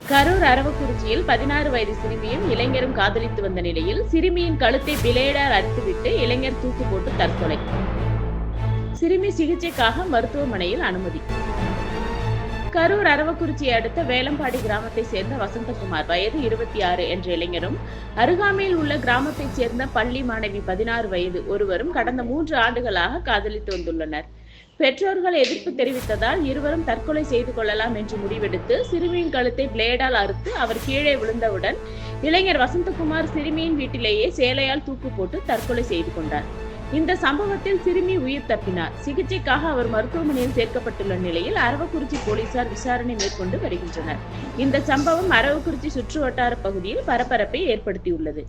கரூர் அரவக்குறிச்சியில் 16 வயது சிறுமியும் இளைஞரும் காதலித்து வந்த நிலையில் சிறுமியின் கழுத்தை பிளேடால் அறுத்துவிட்டு இளைஞர் தூக்கு போட்டு தற்கொலை. சிறுமி சிகிச்சைக்காக மருத்துவமனையில் அனுமதி. கரூர் அரவக்குறிச்சியை அடுத்த வேலம்பாடி கிராமத்தை சேர்ந்த வசந்தகுமார் வயது 26 என்ற இளைஞரும் அருகாமையில் உள்ள கிராமத்தைச் சேர்ந்த பள்ளி மாணவி 16 வயது ஒருவரும் கடந்த 3 ஆண்டுகளாக காதலித்து வந்துள்ளனர். பெற்றோர்கள் எதிர்ப்பு தெரிவித்ததால் இருவரும் தற்கொலை செய்து கொள்ளலாம் என்று முடிவெடுத்து சிறுமியின் கழுத்தை பிளேடால் அறுத்து அவர் கீழே விழுந்தவுடன் இளைஞர் வசந்தகுமார் சிறுமியின் வீட்டிலேயே சேலையால் தூக்கு போட்டு தற்கொலை செய்து கொண்டார். இந்த சம்பவத்தில் சிறுமி உயிர் தப்பினார். சிகிச்சைக்காக அவர் மருத்துவமனையில் சேர்க்கப்பட்டுள்ள நிலையில் அரவக்குறிச்சி போலீசார் விசாரணை மேற்கொண்டு வருகின்றனர். இந்த சம்பவம் அரவக்குறிச்சி சுற்றுவட்டார பகுதியில் பரபரப்பை ஏற்படுத்தியுள்ளது.